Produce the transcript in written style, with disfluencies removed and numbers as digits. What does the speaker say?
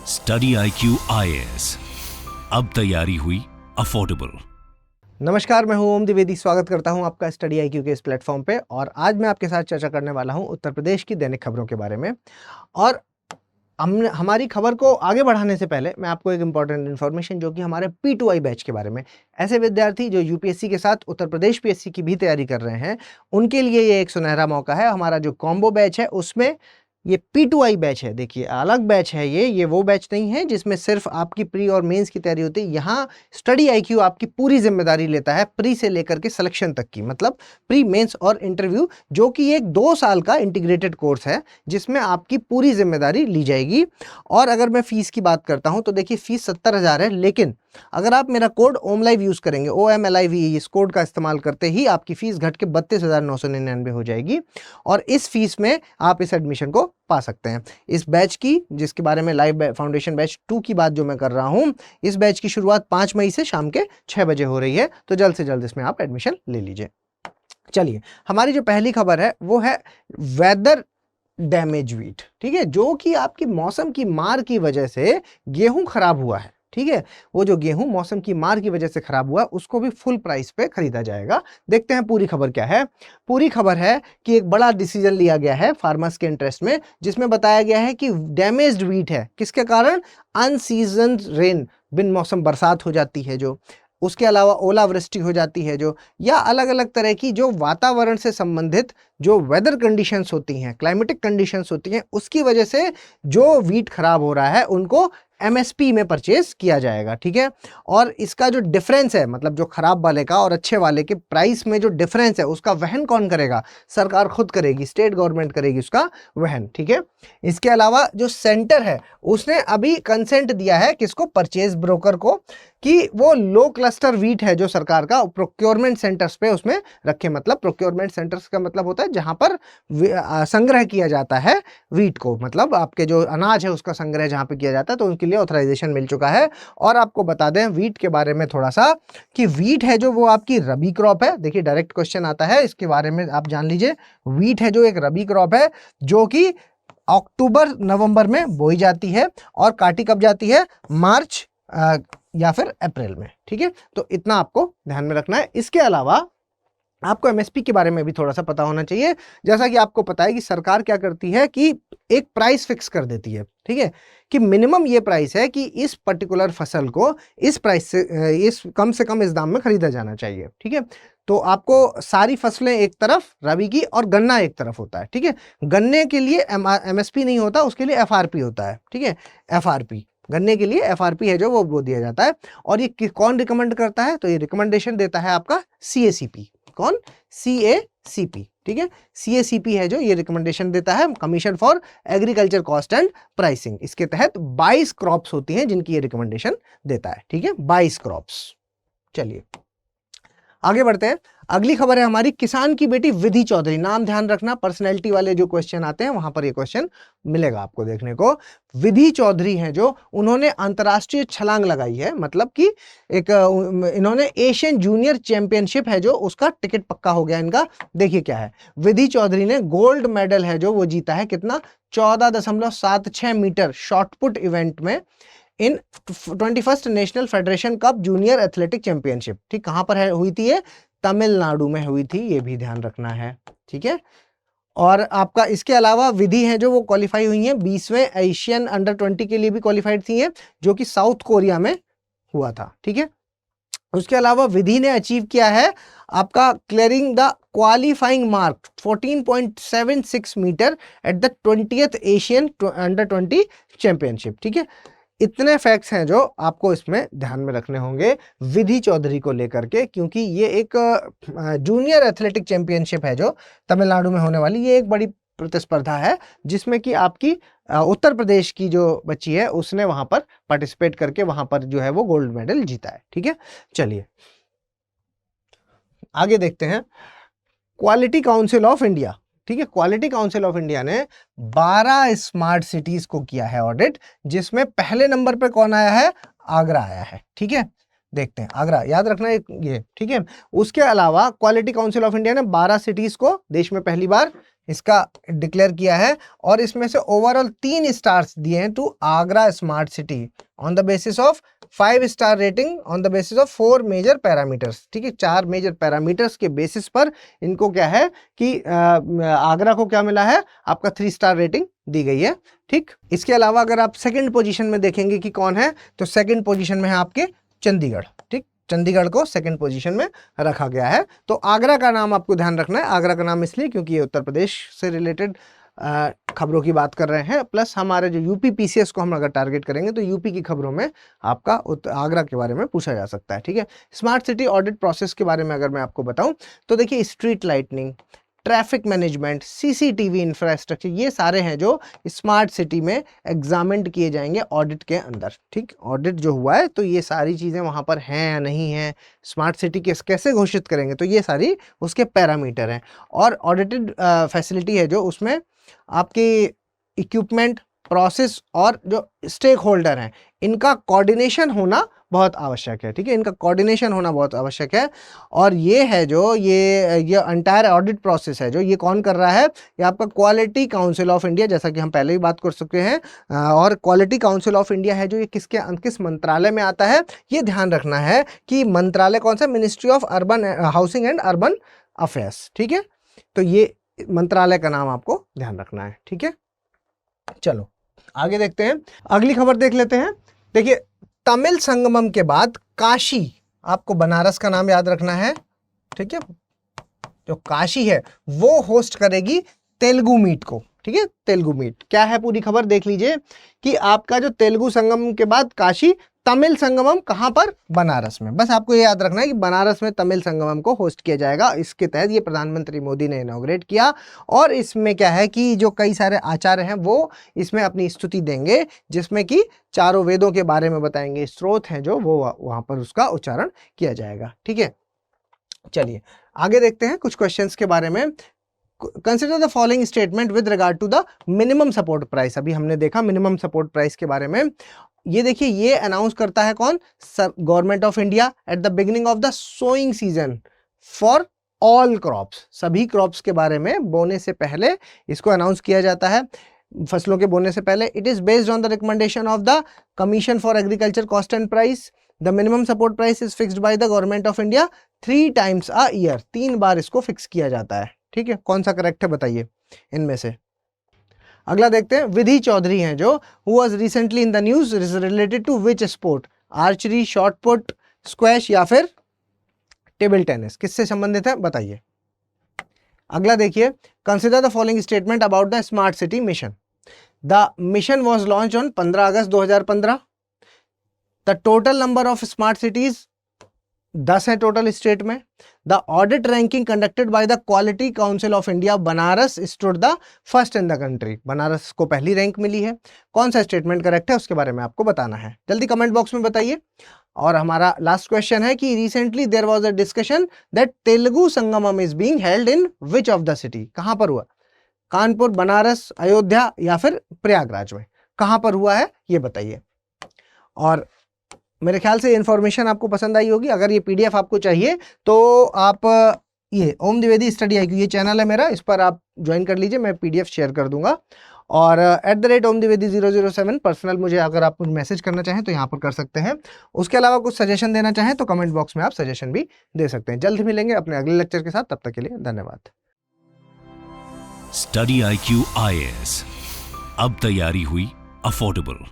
Study IQ IAS, अब तैयारी हुई अफोर्डेबल। नमस्कार, मैं हूं ओम द्विवेदी। स्वागत करता हूं आपका स्टडी IQ के इस प्लेटफॉर्म पे। और आज मैं आपके साथ चर्चा करने वाला हूं उत्तर प्रदेश की दैनिक खबरों के बारे में। और हमारी खबर को आगे बढ़ाने से पहले मैं आपको एक इंपॉर्टेंट इन्फॉर्मेशन जो कि हमारे P2I बैच के बारे में, ऐसे विद्यार्थी जो UPSC के साथ उत्तर प्रदेश PSC की भी तैयारी कर रहे हैं, उनके लिए ये एक सुनहरा मौका है। हमारा जो कॉम्बो बैच है उसमें ये P2I बैच है। देखिए, अलग बैच है ये वो बैच नहीं है जिसमें सिर्फ आपकी प्री और मेंस की तैयारी होती है। यहाँ स्टडी IQ आपकी पूरी जिम्मेदारी लेता है, प्री से लेकर के सिलेक्शन तक की, मतलब प्री, मेंस और इंटरव्यू, जो कि एक 2 साल का इंटीग्रेटेड कोर्स है जिसमें आपकी पूरी जिम्मेदारी ली जाएगी। और अगर मैं फीस की बात करता हूं तो देखिए, फीस 70,000 है, लेकिन अगर आप मेरा कोड OMLIVE यूज करेंगे, OMLIVE, इस कोड का इस्तेमाल करते ही आपकी फीस घट के 32,999 हो जाएगी। और इस फीस में आप इस एडमिशन को पा सकते हैं। इस बैच की, जिसके बारे में लाइव फाउंडेशन बैच 2 की बात जो मैं कर रहा हूं, इस बैच की शुरुआत 5 मई से शाम के 6 बजे हो रही है, तो जल्द से जल्द इसमें आप एडमिशन ले लीजिए। चलिए, हमारी जो पहली खबर है वो है वेदर डैमेज व्हीट। ठीक है, जो कि आपकी मौसम की मार की वजह से गेहूं खराब हुआ है। ठीक है, वो जो गेहूं मौसम की मार की वजह से खराब हुआ, उसको भी फुल प्राइस पे खरीदा जाएगा। देखते हैं पूरी खबर क्या है। पूरी खबर है कि एक बड़ा डिसीजन लिया गया है फार्मर्स के इंटरेस्ट में, जिसमें बताया गया है कि डैमेज्ड व्हीट है। किसके कारण? अनसीजन रेन, बिन मौसम बरसात हो जाती है जो, उसके अलावा ओलावृष्टि हो जाती है जो, या अलग अलग तरह की जो वातावरण से संबंधित जो वेदर कंडीशंस होती हैं, क्लाइमेटिक कंडीशंस होती हैं, उसकी वजह से जो व्हीट खराब हो रहा है उनको MSP में परचेज किया जाएगा। ठीक है, और इसका जो डिफरेंस है, मतलब जो खराब वाले का और अच्छे वाले के प्राइस में जो डिफरेंस है, उसका वहन कौन करेगा? सरकार खुद करेगी, स्टेट गवर्नमेंट करेगी उसका वहन। ठीक है, इसके अलावा जो सेंटर है उसने अभी कंसेंट दिया है किसको? परचेज ब्रोकर को, कि वो लो क्लस्टर व्हीट है जो सरकार का, प्रोक्योरमेंट सेंटर्स पे उसमें रखे। मतलब प्रोक्योरमेंट सेंटर्स का मतलब होता है जहां पर संग्रह किया जाता है व्हीट को, मतलब आपके जो अनाज है उसका संग्रह जहां पे किया जाता है, तो उनके लिए ऑथराइजेशन मिल चुका है। और आपको बता दें व्हीट के बारे में थोड़ा सा, कि व्हीट है जो वो आपकी रबी क्रॉप है। देखिए, डायरेक्ट क्वेश्चन आता है इसके बारे में, आप जान लीजिए। व्हीट है जो एक रबी क्रॉप है जो कि अक्टूबर नवंबर में बोई जाती है और काटी कब जाती है? मार्च या फिर अप्रैल में। ठीक है, तो इतना आपको ध्यान में रखना है। इसके अलावा आपको MSP के बारे में भी थोड़ा सा पता होना चाहिए। जैसा कि आपको पता है कि सरकार क्या करती है कि एक प्राइस फिक्स कर देती है। ठीक है, कि मिनिमम ये प्राइस है कि इस पर्टिकुलर फसल को इस प्राइस से, इस कम से कम इस दाम में खरीदा जाना चाहिए। ठीक है, तो आपको सारी फसलें एक तरफ रबी की और गन्ना एक तरफ होता है। ठीक है, गन्ने के लिए MSP नहीं होता, उसके लिए FRP होता है। ठीक है, FRP, गन्ने के लिए FRP है जो वो दिया जाता है। और ये कौन रिकमेंड करता है? तो ये रिकमेंडेशन देता है आपका CACP। कौन? CACP। ठीक है, CACP है जो ये रिकमेंडेशन देता है, commission for agriculture cost and pricing. इसके तहत 22 क्रॉप्स होती हैं जिनकी ये रिकमेंडेशन देता है। ठीक है, 22 क्रॉप्स। चलिए आगे बढ़ते हैं। अगली खबर है हमारी किसान की बेटी विधि चौधरी। नाम ध्यान रखना, पर्सनैलिटी वाले जो क्वेश्चन आते हैं वहां पर ये क्वेश्चन मिलेगा आपको देखने को। विधि चौधरी हैं जो, उन्होंने अंतरराष्ट्रीय छलांग लगाई है, मतलब कि एक इन्होंने एशियन जूनियर चैंपियनशिप है जो, उसका टिकट पक्का हो गया इनका। देखिए क्या है, विधि चौधरी ने गोल्ड मेडल है जो वो जीता है। कितना? 14.76 मीटर शॉटपुट इवेंट में इन 21st national federation cup junior athletic championship. ठीक, कहां पर है हुई थी ये? तमिलनाडु में हुई थी, ये भी ध्यान रखना है। ठीक है, और आपका इसके अलावा विधि है जो वो क्वालिफाई हुई हैं 20वें एशियन अंडर-20 के लिए भी क्वालिफाइड थी हैं, जो कि साउथ कोरिया में हुआ था। ठीक है, उसके अलावा विधि ने अचीव किया है आपका clearing the qualifying mark 14.76 metre at the 20th Asian under twenty championship. ठीक है, इतने फैक्ट्स हैं जो आपको इसमें ध्यान में रखने होंगे विधि चौधरी को लेकर के, क्योंकि ये एक जूनियर एथलेटिक चैंपियनशिप है जो तमिलनाडु में होने वाली, ये एक बड़ी प्रतिस्पर्धा है जिसमें कि आपकी उत्तर प्रदेश की जो बच्ची है उसने वहां पर पार्टिसिपेट करके वहां पर जो है वो गोल्ड मेडल जीता है। ठीक है, चलिए आगे देखते हैं। क्वालिटी काउंसिल ऑफ इंडिया, ठीक है, क्वालिटी काउंसिल ऑफ इंडिया ने 12 स्मार्ट सिटीज को किया है ऑडिट, जिसमें पहले नंबर पे कौन आया है? आगरा आया है। ठीक है, देखते हैं आगरा, याद रखना ये। ठीक है, उसके अलावा क्वालिटी काउंसिल ऑफ इंडिया ने 12 सिटीज को देश में पहली बार इसका डिक्लेयर किया है और इसमें से ओवरऑल 3 स्टार्स दिए हैं to Agra smart city on the basis of 5 star rating on the basis of 4 major parameters. ठीक है, 4 मेजर पैरामीटर्स के बेसिस पर इनको क्या है कि आगरा को क्या मिला है, आपका 3 स्टार रेटिंग दी गई है। ठीक, इसके अलावा अगर आप सेकंड पोजीशन में देखेंगे कि कौन है, तो सेकंड पोजीशन में है आपके चंडीगढ़। ठीक, चंडीगढ़ को सेकंड पोजीशन में रखा गया है। तो आगरा का नाम आपको ध्यान रखना है, आगरा का नाम इसलिए क्योंकि ये उत्तर प्रदेश से रिलेटेड खबरों की बात कर रहे हैं, प्लस हमारे जो यूपी पीसीएस को हम अगर टारगेट करेंगे तो यूपी की खबरों में आपका आगरा के बारे में पूछा जा सकता है। ठीक है, स्मार्ट सिटी ऑडिट प्रोसेस के बारे में अगर मैं आपको बताऊं तो देखिए, street lightning, traffic management, CCTV infrastructure, ये सारे हैं जो स्मार्ट सिटी में एग्जामिन्ड किए जाएंगे ऑडिट के अंदर। ठीक, ऑडिट जो हुआ है तो ये सारी चीज़ें वहाँ पर हैं या नहीं हैं, स्मार्ट सिटी कैसे घोषित करेंगे, तो ये सारी उसके पैरामीटर हैं। और ऑडिटेड फैसिलिटी है जो उसमें आपकी इक्विपमेंट, प्रोसेस और जो स्टेक होल्डर हैं, इनका कोऑर्डिनेशन होना बहुत आवश्यक है। ठीक है, इनका कोऑर्डिनेशन होना बहुत आवश्यक है। और ये है जो ये एंटायर ऑडिट प्रोसेस है जो ये कौन कर रहा है, ये आपका क्वालिटी काउंसिल ऑफ इंडिया, जैसा कि हम पहले ही बात कर चुके हैं। और क्वालिटी काउंसिल ऑफ इंडिया है जो ये किस मंत्रालय में आता है, ये ध्यान रखना है कि मंत्रालय कौन सा, ministry of urban housing and urban affairs. ठीक है, तो ये मंत्रालय का नाम आपको ध्यान रखना है। ठीक है, चलो आगे देखते हैं, अगली खबर देख लेते हैं। देखिए, तमिल संगमम के बाद काशी, आपको बनारस का नाम याद रखना है। ठीक है, जो काशी है वो होस्ट करेगी तेलुगु मीट को। ठीक है, तेलुगु मीट क्या है, पूरी खबर देख लीजिए कि आपका जो तेलुगु संगमम के बाद काशी, तमिल संगमम कहां पर, बनारस में। बस आपको ये याद रखना है कि बनारस में तमिल संगमम को होस्ट किया जाएगा। इसके तहत ये प्रधानमंत्री मोदी ने इनॉग्रेट किया और इसमें क्या है कि जो कई सारे आचार्य हैं वो इसमें अपनी स्तुति देंगे, जिसमें कि चारों वेदों के बारे में बताएंगे, स्रोत हैं जो वो वहां पर उसका उच्चारण किया जाएगा। ठीक है, चलिए आगे देखते हैं कुछ क्वेश्चंस के बारे में। Consider the following statement with regard to the minimum support price. अभी हमने देखा मिनिमम सपोर्ट प्राइस के बारे में। ये देखिए, ये अनाउंस करता है कौन, government of India at the beginning of the sowing season for all crops. सभी क्रॉप्स के बारे में बोने से पहले इसको अनाउंस किया जाता है, फसलों के बोने से पहले। It is based on the recommendation of the commission for agriculture cost and price. The minimum support price is fixed by the government of India 3 times a year। 3 बार इसको फिक्स किया जाता है। ठीक है, कौन सा करेक्ट है बताइए इनमें से। अगला देखते हैं, विधि चौधरी हैं जो who was recently in the news, is related to which sport, archery, shot put, squash या फिर टेबल टेनिस, किससे संबंधित है बताइए। अगला देखिए, consider the following statement about the smart city mission. The mission was launch on 15 August 2015। The total number of smart cities 10 है total state में। The audit ranking conducted by the quality council of India, Banaras stood the first in the country. Banaras को पहली rank मिली है। कौन सा statement correct है उसके बारे में आपको बताना है, जल्दी कमेंट बॉक्स में बताइए। और हमारा लास्ट क्वेश्चन है कि recently there was a discussion that Telugu Sangamam is being held in which of the city. कहां पर हुआ, कानपुर, बनारस, अयोध्या या फिर प्रयागराज में, कहां पर हुआ है ये बताइए। और मेरे ख्याल से इन्फॉर्मेशन आपको पसंद आई होगी। अगर ये पीडीएफ आपको चाहिए तो आप ये ओम द्विवेदी स्टडी IQ ये चैनल है मेरा, इस पर आप ज्वाइन कर लीजिए, मैं पीडीएफ शेयर कर दूंगा। और @omdvedi007 पर्सनल मुझे अगर आप मैसेज करना चाहें तो यहाँ पर कर सकते हैं। उसके अलावा कुछ सजेशन देना चाहें तो कमेंट बॉक्स में आप सजेशन भी दे सकते हैं। जल्द मिलेंगे अपने अगले लेक्चर के साथ, तब तक के लिए धन्यवाद। स्टडी IQ IAS, अब तैयारी हुई अफोर्डेबल।